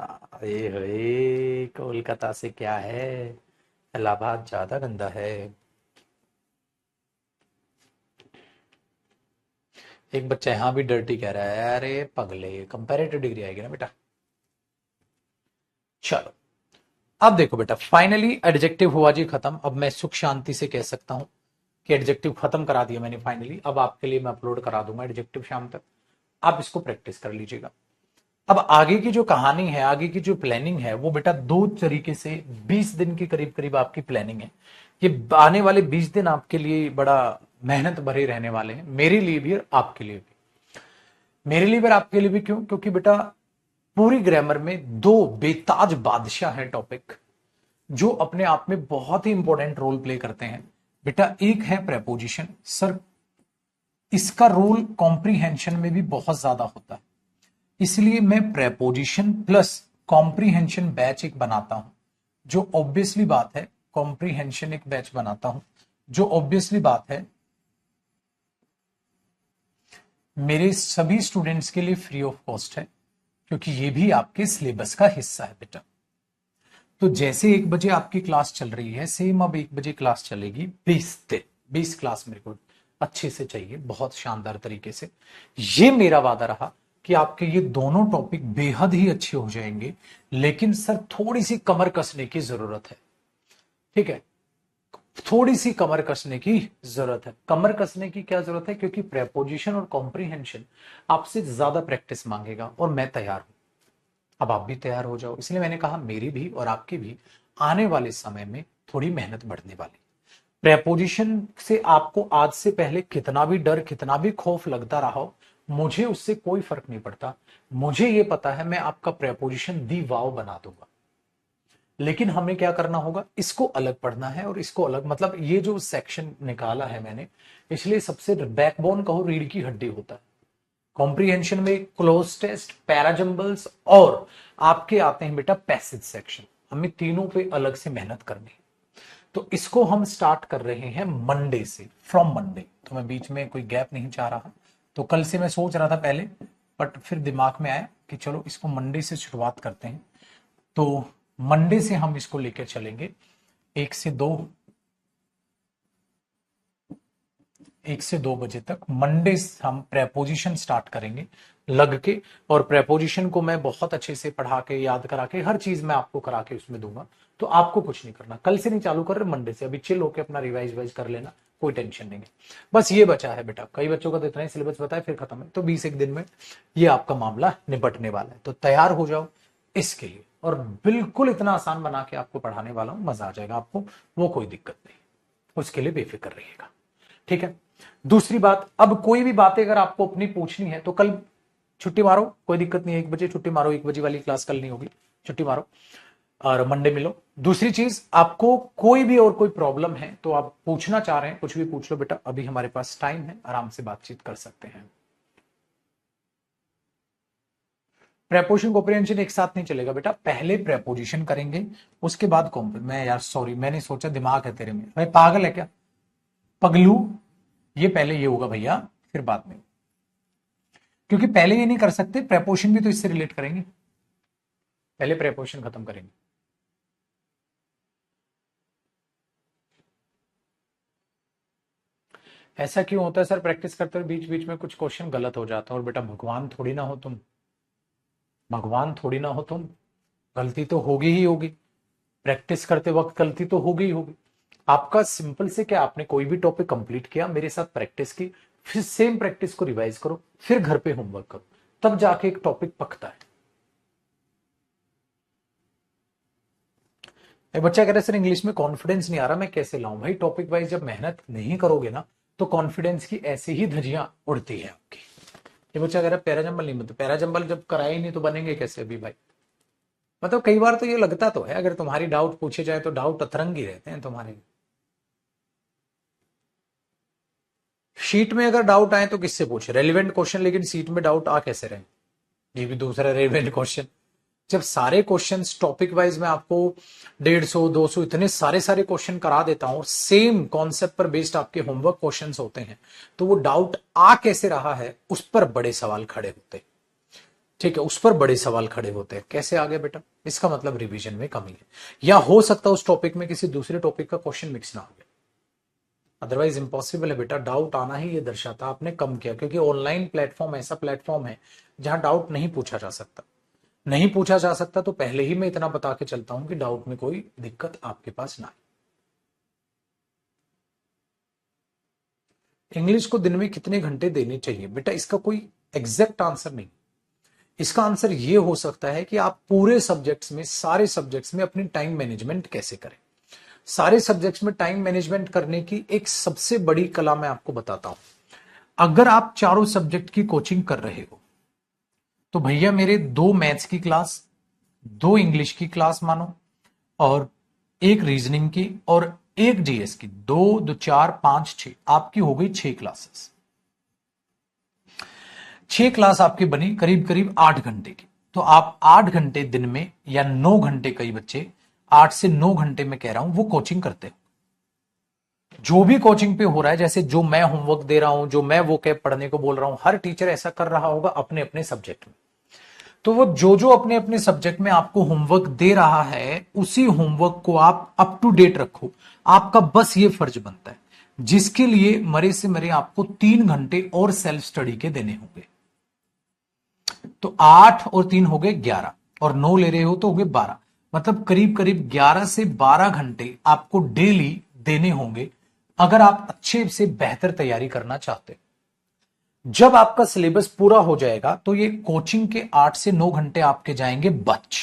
Kolkata से क्या है? इलाहाबाद ज्यादा गंदा है। एक बच्चा यहां भी डर्टी कह रहा है, अरे पगले कंपैरेटिव डिग्री आएगी ना बेटा। चलो अब देखो बेटा, फाइनली एडजेक्टिव हुआ जी खत्म। अब मैं सुख शांति से कह सकता हूं कि एडजेक्टिव खत्म करा दिया मैंने फाइनली। अब आपके लिए मैं अपलोड करा दूंगा एडजेक्टिव शाम तक, आप इसको प्रैक्टिस कर लीजिएगा। अब आगे की जो कहानी है, आगे की जो प्लानिंग है, वो बेटा 2 तरीके से 20 दिन के करीब करीब आपकी प्लानिंग है। ये आने वाले 20 दिन आपके लिए बड़ा मेहनत भरे रहने वाले हैं, मेरे लिए भी और आपके लिए भी। मेरे लिए और आपके लिए भी क्यों? क्योंकि बेटा पूरी ग्रामर में 2 बेताज बादशाह है टॉपिक, जो अपने आप में बहुत ही इंपॉर्टेंट रोल प्ले करते हैं। बेटा एक है प्रेपोजिशन, सर इसका रोल कॉम्प्रीहेंशन में भी बहुत ज्यादा होता है, इसलिए मैं प्रेपोजिशन प्लस कॉम्प्रीहेंशन बैच एक बनाता हूं, जो ऑब्वियसली बात है। कॉम्प्रीहेंशन एक बैच बनाता हूं, जो ऑब्वियसली बात है मेरे सभी स्टूडेंट्स के लिए फ्री ऑफ कॉस्ट है, क्योंकि ये भी आपके सिलेबस का हिस्सा है बेटा। तो जैसे 1 बजे आपकी क्लास चल रही है, सेम अब 1 बजे क्लास चलेगी 20 दिन। 20 क्लास मेरे को अच्छे से चाहिए, बहुत शानदार तरीके से। ये मेरा वादा रहा, कि आपके ये दोनों टॉपिक बेहद ही अच्छे हो जाएंगे, लेकिन सर थोड़ी सी कमर कसने की जरूरत है। ठीक है, थोड़ी सी कमर कसने की जरूरत है। कमर कसने की क्या जरूरत है? क्योंकि प्रेपोजिशन और कॉम्प्रीहेंशन आपसे ज्यादा प्रैक्टिस मांगेगा, और मैं तैयार हूं। अब आप भी तैयार हो जाओ। इसलिए मैंने कहा मेरी भी और आपकी भी आने वाले समय में थोड़ी मेहनत बढ़ने वाली। प्रेपोजिशन से आपको आज से पहले कितना भी डर, कितना भी खौफ लगता रहा हो, मुझे उससे कोई फर्क नहीं पड़ता। मुझे ये पता है मैं आपका प्रेपोजिशन दी वाव बना दूंगा। लेकिन हमें क्या करना होगा? इसको अलग पढ़ना है और इसको अलग, मतलब ये जो सेक्शन निकाला है मैंने, इसलिए सबसे बैकबोन कहो, रीढ़ की हड्डी होता है। कॉम्प्रीहेंशन में क्लोज टेस्ट, पैराजंबल्स और आपके आते हैं बेटा पैसेज सेक्शन। हमें तीनों पे अलग से मेहनत करनी है। तो इसको हम स्टार्ट कर रहे हैं मंडे से, फ्रॉम मंडे। तो मैं बीच में कोई गैप नहीं चाह रहा। तो कल से मैं सोच रहा था पहले, बट फिर दिमाग में आया कि चलो इसको मंडे से शुरुआत करते हैं। तो मंडे से हम इसको लेकर चलेंगे 1 से 2, 1 से 2 बजे तक मंडे हम प्रेपोजिशन स्टार्ट करेंगे लग के। और प्रेपोजिशन को मैं बहुत अच्छे से पढ़ा के, याद करा के, हर चीज मैं आपको करा के उसमें दूंगा। तो आपको कुछ नहीं करना, कल से नहीं चालू कर रहे, मंडे से। अभी चिल होकर अपना रिवाइज वाइज कर लेना, कोई टेंशन नहीं है। बस ये बचा है बेटा, कई बच्चों का तो इतना ही सिलेबस बताया फिर खत्म है। तो 20 एक दिन में ये आपका मामला निपटने वाला है। तो तैयार हो जाओ इसके लिए, और बिल्कुल इतना आसान बना के आपको पढ़ाने वाला हूं, मजा आ जाएगा आपको, वो कोई दिक्कत नहीं। उसके लिए बेफिक्र रहिएगा, ठीक है। दूसरी बात, अब कोई भी बातें अगर आपको अपनी पूछनी है तो कल छुट्टी मारो, कोई दिक्कत नहीं है। 1 बजे छुट्टी मारो, 1 बजे वाली क्लास कल नहीं होगी, छुट्टी मारो और मंडे मिलो। दूसरी चीज, आपको कोई भी और कोई प्रॉब्लम है तो आप पूछना चाह रहे हैं, कुछ भी पूछ लो बेटा, अभी हमारे पास टाइम है, आराम से बातचीत कर सकते हैं। प्रेपोजिशन कॉम्प्रिहेंशन एक साथ नहीं चलेगा बेटा, पहले प्रेपोजिशन करेंगे उसके बाद मैं यार सॉरी, मैंने सोचा दिमाग है तेरे में, भाई पागल है क्या, पगलू। ये पहले ये होगा भैया, फिर बाद में, क्योंकि पहले ये नहीं कर सकते, प्रेपोजिशन भी तो इससे रिलेट करेंगे। पहले प्रेपोजिशन खत्म करेंगे। ऐसा क्यों होता है सर? प्रैक्टिस करते हुए बीच बीच में कुछ क्वेश्चन गलत हो जाता है। और बेटा भगवान थोड़ी ना हो तुम, भगवान थोड़ी ना हो तुम, गलती तो होगी ही होगी। प्रैक्टिस करते वक्त गलती तो होगी ही होगी। आपका सिंपल से क्या, आपने कोई भी टॉपिक कंप्लीट किया, मेरे साथ प्रैक्टिस की, फिर सेम प्रैक्टिस को रिवाइज करो, फिर घर पे होमवर्क करो, तब जाके एक टॉपिक पकता है। एक बच्चा कह रहा है सर इंग्लिश में कॉन्फिडेंस नहीं आ रहा, मैं कैसे लाऊं? भाई टॉपिक वाइज जब मेहनत नहीं करोगे ना, तो कॉन्फिडेंस की ऐसी ही धज्जियां उड़ती है आपकी। ये बच्चा कह रहा है पैराजंबल नहीं बनते, पैराजंबल जब कराए ही नहीं तो बनेंगे कैसे अभी भाई? मतलब कई बार तो ये लगता तो है, अगर तुम्हारी डाउट पूछे जाए तो डाउट अतरंगी रहते हैं तुम्हारे। शीट में अगर डाउट आए तो किससे पूछे? रेलिवेंट क्वेश्चन, लेकिन सीट में डाउट आ कैसे रहे? ये भी दूसरा रेलिवेंट क्वेश्चन। जब सारे क्वेश्चंस टॉपिक वाइज में आपको 150 200 इतने सारे सारे क्वेश्चन करा देता हूं, सेम कॉन्सेप्ट पर बेस्ड आपके होमवर्क क्वेश्चंस होते हैं, तो वो डाउट आ कैसे रहा है उस पर बड़े सवाल खड़े होते हैं। ठीक है, उस पर बड़े सवाल खड़े होते हैं, कैसे आ गया बेटा? इसका मतलब रिवीजन में कमी है, या हो सकता है उस टॉपिक में किसी दूसरे टॉपिक का क्वेश्चन मिक्स ना हो गया। अदरवाइज इंपॉसिबल है बेटा, डाउट आना ही ये दर्शाता आपने कम किया, क्योंकि ऑनलाइन प्लेटफॉर्म ऐसा प्लेटफॉर्म है जहां डाउट नहीं पूछा जा सकता। नहीं पूछा जा सकता तो पहले ही मैं इतना बता के चलता हूं कि डाउट में कोई दिक्कत आपके पास ना आए। इंग्लिश को दिन में कितने घंटे देने चाहिए बेटा? इसका कोई एग्जैक्ट आंसर नहीं। इसका आंसर ये हो सकता है कि आप पूरे सब्जेक्ट्स में, सारे सब्जेक्ट्स में अपनी टाइम मैनेजमेंट कैसे करें। सारे सब्जेक्ट्स में टाइम मैनेजमेंट करने की एक सबसे बड़ी कला मैं आपको बताता हूं। अगर आप चारों सब्जेक्ट की कोचिंग कर रहे हो, तो भैया मेरे 2 मैथ्स की क्लास, 2 इंग्लिश की क्लास मानो, और 1 रीजनिंग की, और 1 जीएस की, 2 2 4 5 6, आपकी हो गई 6 क्लासेस। 6 क्लास आपकी बनी करीब करीब 8 घंटे की। तो आप 8 घंटे दिन में, या 9 घंटे, कई बच्चे 8 से 9 घंटे में कह रहा हूं वो कोचिंग करते हो। जो भी कोचिंग पे हो रहा है, जैसे जो मैं होमवर्क दे रहा हूं, जो मैं वो कैब पढ़ने को बोल रहा हूं, हर टीचर ऐसा कर रहा होगा अपने अपने सब्जेक्ट में। तो वो जो जो अपने अपने सब्जेक्ट में आपको होमवर्क दे रहा है, उसी होमवर्क को आप अप टू डेट रखो। आपका बस ये फर्ज बनता है, जिसके लिए मरे से मरे आपको 3 घंटे और सेल्फ स्टडी के देने होंगे। तो 8 और 3 हो गए 11, और 9 ले रहे हो तो हो गए 12। मतलब करीब करीब 11 से 12 घंटे आपको डेली देने होंगे अगर आप अच्छे से बेहतर तैयारी करना चाहते हैं। जब आपका सिलेबस पूरा हो जाएगा तो ये कोचिंग के 8 से 9 घंटे आपके जाएंगे बच,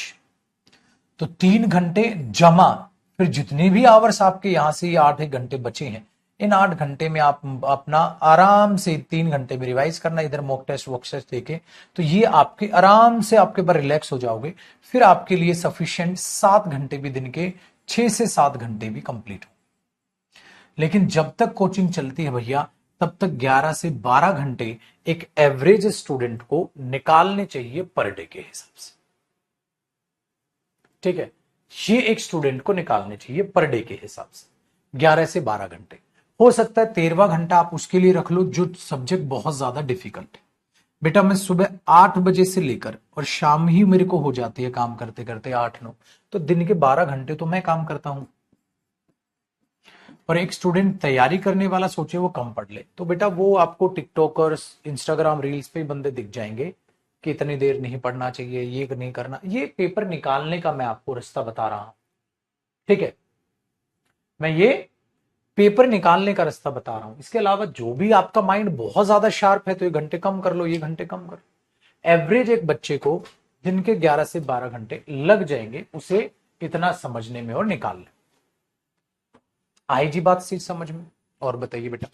तो 3 घंटे जमा, फिर जितने भी आवर्स आपके यहां से ये 8 घंटे बचे हैं, इन 8 घंटे में आप अपना आराम से 3 घंटे में रिवाइज करना, इधर मॉक टेस्ट वॉक टेस्ट देके, तो ये आपके आराम से आपके ऊपर रिलैक्स हो जाओगे। फिर आपके लिए सफिशिएंट 7 घंटे भी दिन के, 6 से 7 घंटे भी कंप्लीट हो। लेकिन जब तक कोचिंग चलती है भैया, तब तक 11 से 12 घंटे एक एवरेज स्टूडेंट को निकालने चाहिए पर डे के हिसाब से। ठीक है, ये एक स्टूडेंट को निकालने चाहिए पर डे के हिसाब से 11 से 12 घंटे। हो सकता है 13वां घंटा आप उसके लिए रख लो जो सब्जेक्ट बहुत ज्यादा डिफिकल्ट है। बेटा मैं सुबह 8 बजे से लेकर और शाम ही मेरे को हो जाती है काम करते करते 8-9, तो दिन के 12 घंटे तो मैं काम करता हूं। और एक स्टूडेंट तैयारी करने वाला सोचे वो कम पढ़ ले, तो बेटा वो आपको टिकटॉकर्स, इंस्टाग्राम रील्स पे बंदे दिख जाएंगे कि इतनी देर नहीं पढ़ना चाहिए, ये नहीं करना। ये पेपर निकालने का मैं आपको रास्ता बता रहा हूं। ठीक है, मैं ये पेपर निकालने का रास्ता बता रहा हूं। इसके अलावा जो भी आपका माइंड बहुत ज्यादा शार्प है तो ये घंटे कम कर लो, ये घंटे कम कर लो। एवरेज एक बच्चे को दिन के 11 से 12 घंटे लग जाएंगे उसे इतना समझने में और निकालने। आई जी बात चीज समझ में? और बताइए बेटा।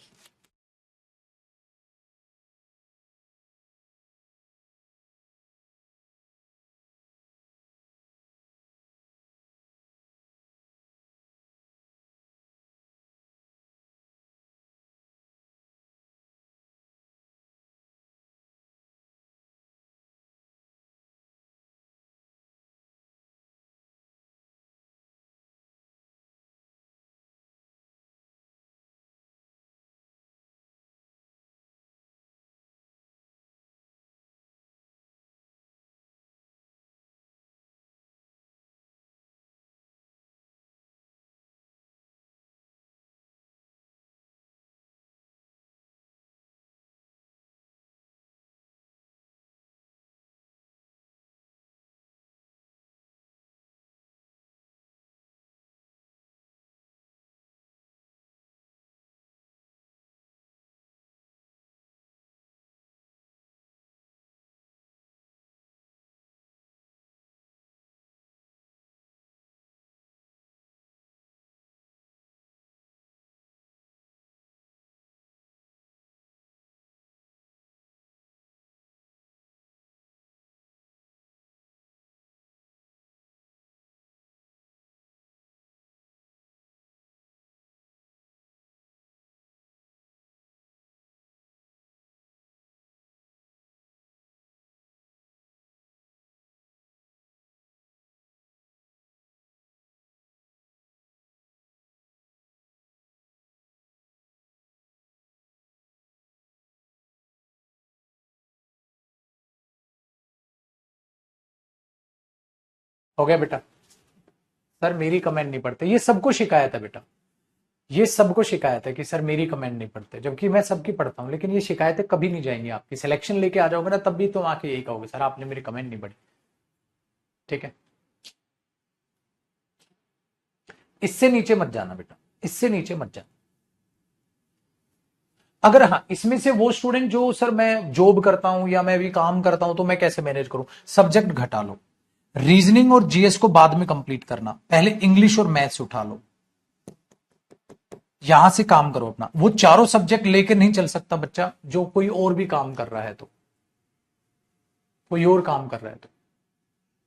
हो गया बेटा? सर मेरी कमेंट नहीं पढ़ते, ये सबको शिकायत है बेटा, ये सबको शिकायत है कि सर मेरी कमेंट नहीं पढ़ते, जबकि मैं सबकी पढ़ता हूं। लेकिन ये शिकायतें कभी नहीं जाएंगी आपकी। सिलेक्शन लेके आ जाओगे ना, तब भी तुम आके यही कहोगे सर आपने मेरी कमेंट नहीं पढ़ी। ठीक है, इससे नीचे मत जाना बेटा, इससे नीचे मत जाना। अगर हाँ इसमें से वो स्टूडेंट जो सर मैं जॉब करता हूं या मैं भी काम करता हूं तो मैं कैसे मैनेज करूं, सब्जेक्ट घटा लो। रीजनिंग और जीएस को बाद में कंप्लीट करना, पहले इंग्लिश और मैथ्स उठा लो, यहां से काम करो अपना। वो चारों सब्जेक्ट लेकर नहीं चल सकता बच्चा जो कोई और भी काम कर रहा है, तो कोई और काम कर रहा है तो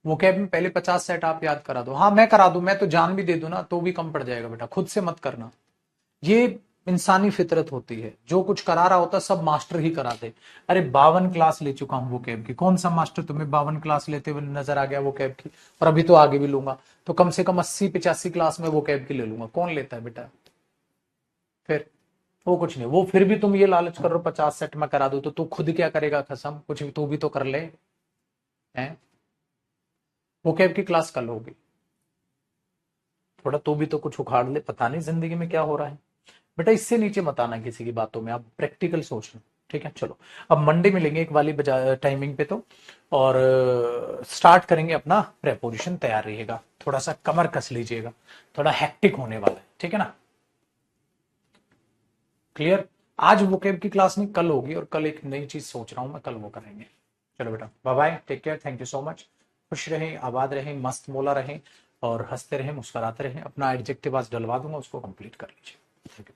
वो कैब में पहले 50 सेट आप याद करा दो। हाँ मैं करा दूं, मैं तो जान भी दे दूं ना तो भी कम पड़ जाएगा बेटा, खुद से मत करना। ये इंसानी फितरत होती है, जो कुछ करा रहा होता सब मास्टर ही कराते। अरे 52 क्लास ले चुका हूं वो कैब की, कौन सा मास्टर तुम्हें 52 क्लास लेते हुए नजर आ गया वो कैब की? और अभी तो आगे भी लूंगा, तो कम से कम 80-85 क्लास में वो कैब की ले लूंगा। कौन लेता है बेटा? फिर वो कुछ नहीं, वो फिर भी तुम ये लालच कर रहे हो 50 सेट में करा दो, तो तू खुद क्या करेगा कसम, कुछ भी तू भी तो कर ले हैं। वो कैब की क्लास कल होगी, थोड़ा तू भी तो कुछ उखाड़ ले, पता नहीं जिंदगी में क्या हो रहा है। बेटा इससे नीचे मत आना किसी की बातों में, आप प्रैक्टिकल सोचना। ठीक है, चलो अब मंडे मिलेंगे एक वाली टाइमिंग पे तो, और स्टार्ट करेंगे अपना प्रेपोजिशन। तैयार रहिएगा, थोड़ा सा कमर कस लीजिएगा, थोड़ा हेक्टिक होने वाला है, ठीक है ना। क्लियर। आज वोकेब की क्लास नहीं, कल होगी, और कल एक नई चीज सोच रहा हूं मैं, कल वो करेंगे। चलो बेटा, bye bye, take care, thank you so much. खुश रहें, आबाद रहें, मस्त मोला रहें, और हंसते रहें, मुस्कुराते रहें। अपना एडजेक्टिव आज डलवा दूंगा, उसको कंप्लीट कर लीजिए। Thank you.